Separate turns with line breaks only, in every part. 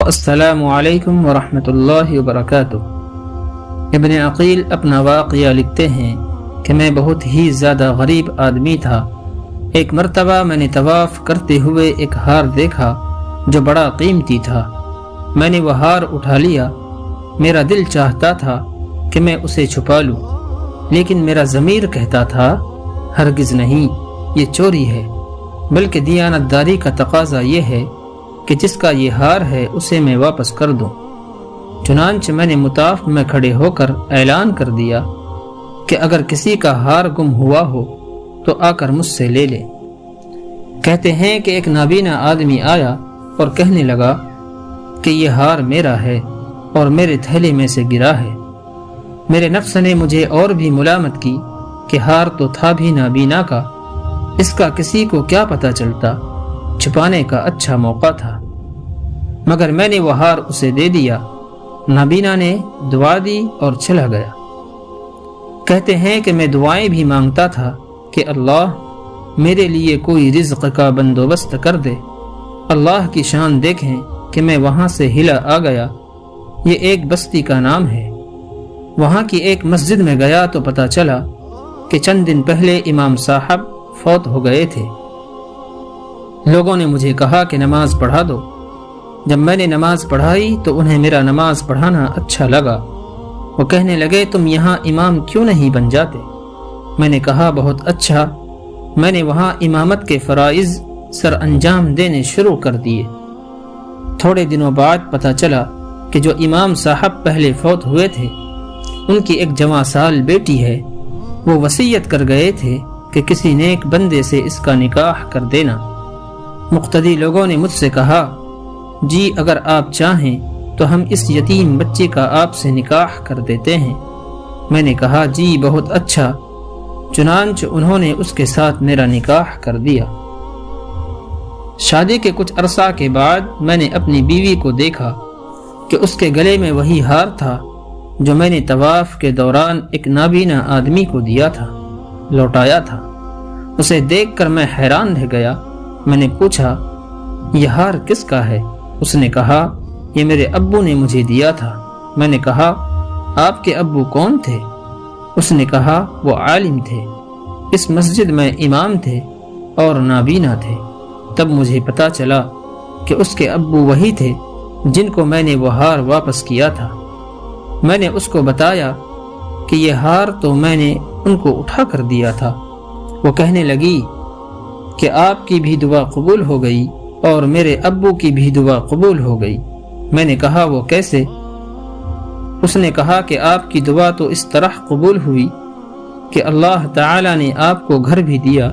السلام علیکم ورحمۃ اللہ وبرکاتہ۔ ابن عقیل اپنا واقعہ لکھتے ہیں کہ میں بہت ہی زیادہ غریب آدمی تھا۔ ایک مرتبہ میں نے طواف کرتے ہوئے ایک ہار دیکھا جو بڑا قیمتی تھا۔ میں نے وہ ہار اٹھا لیا۔ میرا دل چاہتا تھا کہ میں اسے چھپا لوں، لیکن میرا ضمیر کہتا تھا ہرگز نہیں، یہ چوری ہے، بلکہ دیانت داری کا تقاضا یہ ہے کہ جس کا یہ ہار ہے اسے میں واپس کر دوں۔ چنانچہ میں نے مطاف میں کھڑے ہو کر اعلان کر دیا کہ اگر کسی کا ہار گم ہوا ہو تو آ کر مجھ سے لے لے۔ کہتے ہیں کہ ایک نابینا آدمی آیا اور کہنے لگا کہ یہ ہار میرا ہے اور میرے تھیلے میں سے گرا ہے۔ میرے نفس نے مجھے اور بھی ملامت کی کہ ہار تو تھا بھی نابینا کا، اس کا کسی کو کیا پتہ چلتا، چھپانے کا اچھا موقع تھا۔ مگر میں نے وہ ہار اسے دے دیا۔ نابینا نے دعا دی اور چلا گیا۔ کہتے ہیں کہ میں دعائیں بھی مانگتا تھا کہ اللہ میرے لیے کوئی رزق کا بندوبست کر دے۔ اللہ کی شان دیکھیں کہ میں وہاں سے ہلا آ گیا۔ یہ ایک بستی کا نام ہے۔ وہاں کی ایک مسجد میں گیا تو پتہ چلا کہ چند دن پہلے امام صاحب فوت ہو گئے تھے۔ لوگوں نے مجھے کہا کہ نماز پڑھا دو۔ جب میں نے نماز پڑھائی تو انہیں میرا نماز پڑھانا اچھا لگا۔ وہ کہنے لگے تم یہاں امام کیوں نہیں بن جاتے؟ میں نے کہا بہت اچھا۔ میں نے وہاں امامت کے فرائض سر انجام دینے شروع کر دیے۔ تھوڑے دنوں بعد پتہ چلا کہ جو امام صاحب پہلے فوت ہوئے تھے ان کی ایک جوان سال بیٹی ہے۔ وہ وصیت کر گئے تھے کہ کسی نیک بندے سے اس کا نکاح کر دینا۔ مقتدی لوگوں نے مجھ سے کہا جی اگر آپ چاہیں تو ہم اس یتیم بچے کا آپ سے نکاح کر دیتے ہیں۔ میں نے کہا جی بہت اچھا۔ چنانچہ انہوں نے اس کے ساتھ میرا نکاح کر دیا۔ شادی کے کچھ عرصہ کے بعد میں نے اپنی بیوی کو دیکھا کہ اس کے گلے میں وہی ہار تھا جو میں نے طواف کے دوران ایک نابینا آدمی کو دیا تھا، لوٹایا تھا۔ اسے دیکھ کر میں حیران رہ گیا۔ میں نے پوچھا یہ ہار کس کا ہے؟ اس نے کہا یہ میرے ابو نے مجھے دیا تھا۔ میں نے کہا آپ کے ابو کون تھے؟ اس نے کہا وہ عالم تھے، اس مسجد میں امام تھے اور نابینا تھے۔ تب مجھے پتا چلا کہ اس کے ابو وہی تھے جن کو میں نے وہ ہار واپس کیا تھا۔ میں نے اس کو بتایا کہ یہ ہار تو میں نے ان کو اٹھا کر دیا تھا۔ وہ کہنے لگی کہ آپ کی بھی دعا قبول ہو گئی اور میرے ابو کی بھی دعا قبول ہو گئی۔ میں نے کہا وہ کیسے؟ اس نے کہا کہ آپ کی دعا تو اس طرح قبول ہوئی کہ اللہ تعالی نے آپ کو گھر بھی دیا،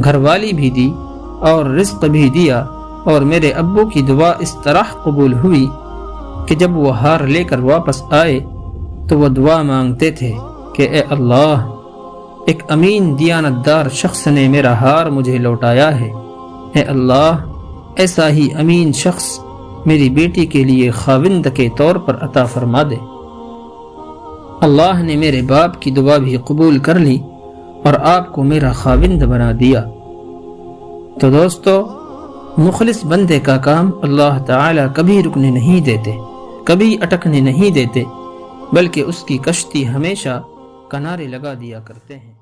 گھر والی بھی دی اور رزق بھی دیا، اور میرے ابو کی دعا اس طرح قبول ہوئی کہ جب وہ ہار لے کر واپس آئے تو وہ دعا مانگتے تھے کہ اے اللہ ایک امین دیانت دار شخص نے میرا ہار مجھے لوٹایا ہے، اے اللہ ایسا ہی امین شخص میری بیٹی کے لیے خاوند کے طور پر عطا فرما دے۔ اللہ نے میرے باپ کی دعا بھی قبول کر لی اور آپ کو میرا خاوند بنا دیا۔ تو دوستو، مخلص بندے کا کام اللہ تعالی کبھی رکنے نہیں دیتے، کبھی اٹکنے نہیں دیتے، بلکہ اس کی کشتی ہمیشہ کنارے لگا دیا کرتے ہیں۔